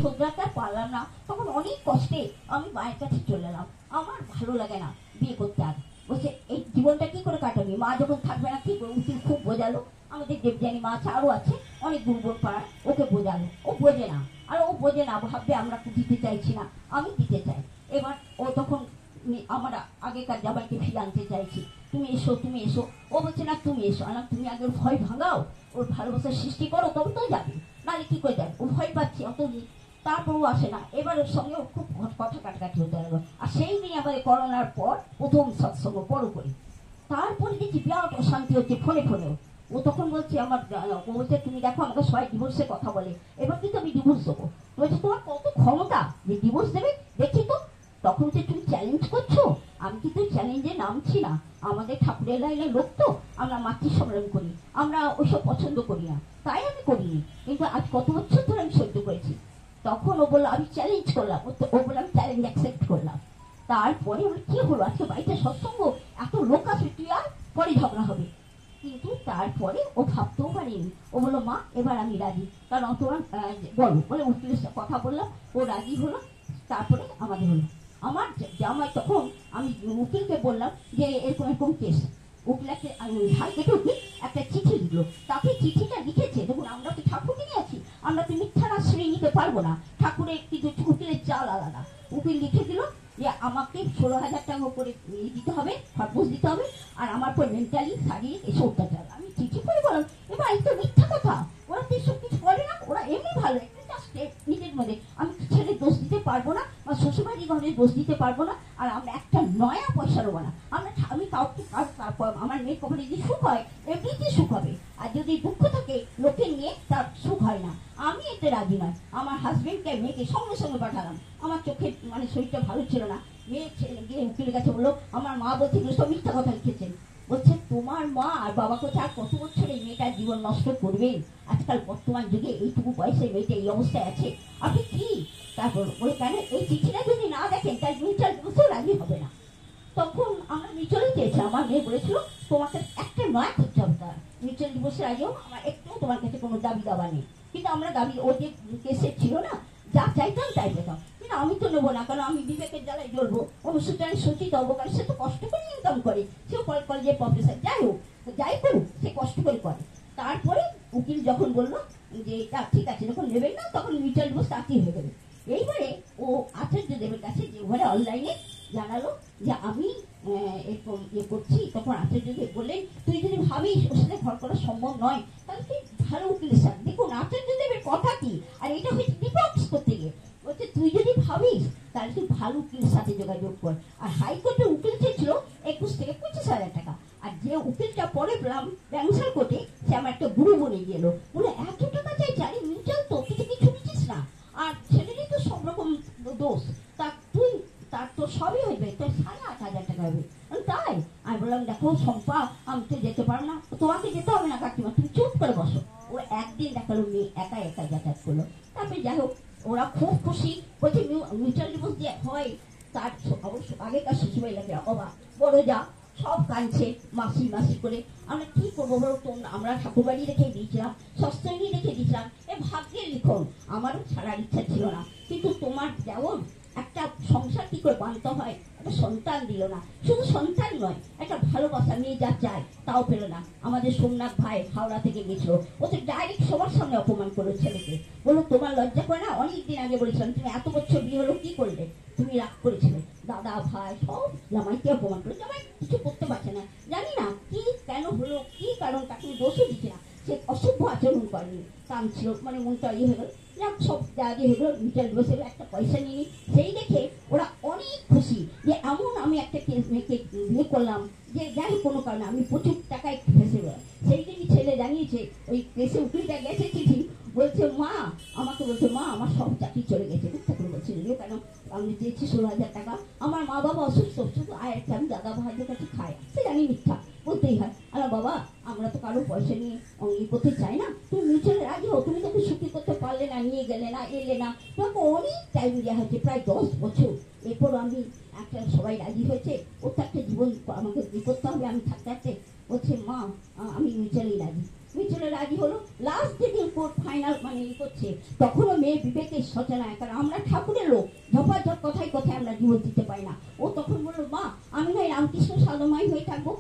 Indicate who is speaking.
Speaker 1: শোধরাতে পারলাম না, তখন অনেক কষ্টে আমি মায়ের কাছে চলে এলাম। আমার ভালো লাগে না বিয়ে করতে। আর বলছে এই জীবনটা কি করে কাটাবি, মা যখন থাকবে না কি করে। উকিল খুব বোঝালো, আমাদের দেবযানী মা আছে, আরো আছে অনেক দুর্বল পাড়ায়, ওকে বোঝালো, ও বোঝে না। আর ও বোঝে না, ভাববে আমরা দিতে চাইছি না, আমি দিতে চাই। এবার ও তখন আমরা আগেকার জামাইকে ফিরে আনতে চাইছি, তুমি এসো তুমি এসো। ও বলছে না তুমি এসো। আলাম তুমি আগে ওর ভয় ভাঙাও, ওর ভালোবাসার সৃষ্টি করো, তবে তো যাবে, নাহলে কি করে যাবে। ও ভয় পাচ্ছে অত, তারপর ও আসে না। এবার ওর সঙ্গে খুব কথা কাটাকাটি হতে লাগলো। আর সেই দিন আমাদের করোনার পর প্রথম সৎসঙ্গ বড় করি। তারপরে দেখছি বিরাট অশান্তি হচ্ছে ফোনে ফোনেও। ও তখন বলছে আমার, ও বলছে তুমি দেখো আমাকে সবাই ডিভোর্সের কথা বলে, এবার কিন্তু আমি ডিভোর্স দেবো। বলছে তোমার কত ক্ষমতা যে ডিভোর্স দেবে, দেখি তো। তখন যে তুমি চ্যালেঞ্জ করছো, আমি কিন্তু চ্যালেঞ্জে নামছি না। আমাদের ঠাকুরের লাইনের লোক তো, আমরা মাতৃ সম্মেলন করি, আমরা ওইসব পছন্দ করি না, তাই আমি করিনি। কিন্তু আজ কত বছর ধরে আমি সহ্য করেছি। তখন ও বললো আমি চ্যালেঞ্জ করলাম, ও বললাম চ্যালেঞ্জ অ্যাকসেপ্ট করলাম। তারপরে আমার কি হলো, আজকে বাড়িতে সৎসঙ্গ, এত লোক আসবে, তুই আর পরে ঝগড়া হবে। কিন্তু তারপরে ও ভাবতেও পারেনি। ও বললো মা এবার আমি রাজি, কারণ তোমার বলো বলে উকিলের কথা বললাম, ও রাজি হলো। তারপরে আমাদের হলো। আমার জামাই তখন, আমি উকিলকে বললাম যে এরকম এরকম কেস। উকিল হাইকোর্টে উকিল একটা চিঠি লিখলো। তাকে চিঠিটা লিখেছে, দেখুন আমরা তো ঠাকুরকে নিয়ে আছি, আমরা তো মিথ্যার আশ্রয় নিতে পারবো না, ঠাকুরের কিন্তু উকিলের চাল আলাদা। উকিল লিখে দিল যে আমাকে 16,000 টাকা করে দিতে হবে, খরচ দিতে হবে, আর আমার পর মেন্টালি শারীরিক এসব অত্যাচার। আমি চিঠি পড়ে বললাম এবার এই তো মিথ্যা কথা, ওরা তো এসব কিছু করে না, ওরা এমনি ভালো, নিজের মধ্যে। আমি ছেলে দোষ দিতে পারবো না, বা শ্বশুরবাড়ি ঘরে দোষ দিতে পারবো না, আর আমরা একটা নয়া পয়সা নেবো না। আমি কাউকে আমার মেয়ের কখনো যদি সুখ হয় এমনিতেই সুখ হবে, আর যদি দুঃখ থাকে লোকে নিয়ে তার সুখ হয় না। আমি এতে রাজি নয়। আমার হাজবেন্ডকে মেয়েকে সঙ্গে সঙ্গে পাঠালাম। আমার চোখে মানে শরীরটা ভালো ছিল না, মেয়ে ছেলে গিয়ে উকিলের কাছে বললো আমার মা বলছে সব মিথ্যা কথা লিখেছেন। বলছে তোমার মা আর বাবা কোথায় কত বছর এই মেয়েটার জীবন নষ্ট করবেন, আজকাল বর্তমান যুগে এইটুকু বয়সে মেয়েটা এই অবস্থায় আছে, আপনি কি। তারপর বলে কেন এই চিঠিটা যদি না দেখেন তাই মিউচুয়াল ডিভোর্সেও রাজি হবে না। তখন আমরা মিউচুয়ালি চেয়েছি, আমার মেয়ে বলেছিল তোমাকে একটা নয় করতে হবে, তার মিউচুয়াল ডিভোর্সের আগেও আমার একটু তোমার কাছে কোনো দাবি দাবা নেই। কিন্তু আমরা দাবি, ও যে কেসে ছিল না, যা চাইতাম তাই পেতাম। কিন্তু আমি তো নেবো না, কারণ আমি বিবেকের জ্বালায় জ্বলবো, অনুসূচনায় সচিত হবো, কারণ সে তো কষ্ট করে ইনকাম করে, সেও কলেজের প্রফেসর, যাই হোক যাই করুক সে কষ্ট করে করে। তারপরে উকিল যখন বললো যে ঠিক আছে, যখন নেবেন না তখন মিউচুয়াল ডিভোর্স তাকেই হয়ে যাবে। এইবারে ও আচার্যদেবের কাছে যে ওখানে অনলাইনে জানালো যে আমি এরকম ইয়ে করছি, তখন আচার্যদেব বললেন তুই যদি ভাবিস ওর সাথে ঘর করা সম্ভব নয় তাহলে তুই ভালো উকিলের সাথে, দেখুন আচার্যদেবের কথা কি, আর এটা হচ্ছে ডিবক্স করতে গিয়ে বলছে তুই যদি ভাবিস তাহলে তুই ভালো উকিলের সাথে যোগাযোগ কর। আর হাইকোর্টের উকিল চেয়েছিল 21 থেকে 25,000 টাকা। আর যে উকিলটা পরে পেলাম ব্যাংসাল কোর্টে, সে আমার একটা গুরু বনে গেল, বলে এত টাকা চাইছে, আরে মিউচুয়াল তো কিছু কিছু দিচ্ছিস না, আর ছেলেরই তো সব রকম দোষ, তা তুই তার তো সবই হইবে, তোর 8,500 টাকা হবে। তাই আমি বললাম দেখো শম্পা আমি তো যেতে পারবো না, তোমাকে যেতে হবে না কাকিমা, তুমি চুপ করে বসো। ও একদিন দেখালো মেয়ে একা একা যাতায়াত করলো। তারপরে যাই হোক ওরা খুব খুশি, বলছে মিউচুয়াল ডিভোর্স যে হয় তার অবশ্য আগেকার শ্বশুরবাড়ি লাগে অবাক, বড় যা সব কাঁদছে মাসি মাসি করে। আমরা কি করবো বলো, তোমরা আমরা ঠাকুরবাড়ি রেখে দিয়েছিলাম, সস্তনী রেখে দিয়েছিলাম, এ ভাগ্যের লিখন, আমারও ছাড়ার ইচ্ছা ছিল না। কিন্তু তোমার যেমন একটা সংসার কি করে বাঁধতে হয়, একটা সন্তান দিল না, শুধু সন্তান নয় একটা ভালোবাসা মেয়ে যা চায় তাও পেল না। আমাদের সোমনাথ ভাই হাওড়া থেকে গেছিল, ও তো ডাইরেক্ট সবার সামনে অপমান করলো ছেলেকে, বললো তোমার লজ্জা করে না, অনেকদিন আগে বলেছিলাম তুমি এত বছর বিয়ে হলো কি করলে, তুমি রাগ করেছিলে। দাদা ভাই সব জামাইকে অপমান করে, জামাই কিছু করতে পারছে না, জানি না কি কেন হলো, কি কারণ তাকে দোষও দিচ্ছে না, সে অসভ্য আচরণ করেনি, কাম ছিল মানে মনটা ইয়ে হয়ে গেল, যাক সব জায়গা হয়ে গেলো, মিটার বসে একটা পয়সা নিয়ে। সেই দেখে ওরা অনেক খুশি যে এমন আমি একটা মেয়েকে বিয়ে করলাম যে যাই কোনো কারণে আমি প্রচুর টাকায় ফেসে গেলাম। সেই দিনই ছেলে জানিয়েছে, ওই কেসে উকিলটা গেছে চিঠি, বলছে মা আমাকে বলছে মা আমার সব চাকরি চলে গেছে, তখন বলছে কেন, আমি দিয়েছি 16,000 টাকা, আমার মা বাবা অসুস্থ, শুধু আয় একটা আমি দাদা ভাইদের কাছে খাই, সে জানি মিথ্যা বলতেই হয়। আরে বাবা আমরা তো কারো পয়সা নিয়ে ইয়ে করতে চাই না, তুমি মিউচুয়ালে রাজি হও, তুমি তোকে সুখী করতে পারলে না, নিয়ে গেলে না, এলে না, তোমাকে অনেক টাইম দেওয়া হয়েছে প্রায় 10 বছর, এরপর আমি একটা সবাই রাজি হয়েছে, ওর তো একটা জীবন আমাকে ইয়ে করতে হবে, আমি থাকতে থাকতে বলছে মা আমি মিউচুয়ালি রাজি। মিছিলে রাজি হলো। লাস্ট যেদিন কোর্ট ফাইনাল মানে করছে, তখনও মেয়ে বিবেকের সচেতনায়, কারণ আমরা ঠাকুরের লোক, ঝপাঝপ কথায় কথায় আমরা জীবন দিতে পারি না। ও তখন বললো, মা আমি নয় রামকৃষ্ণ সাধমাই হয়ে থাকবো,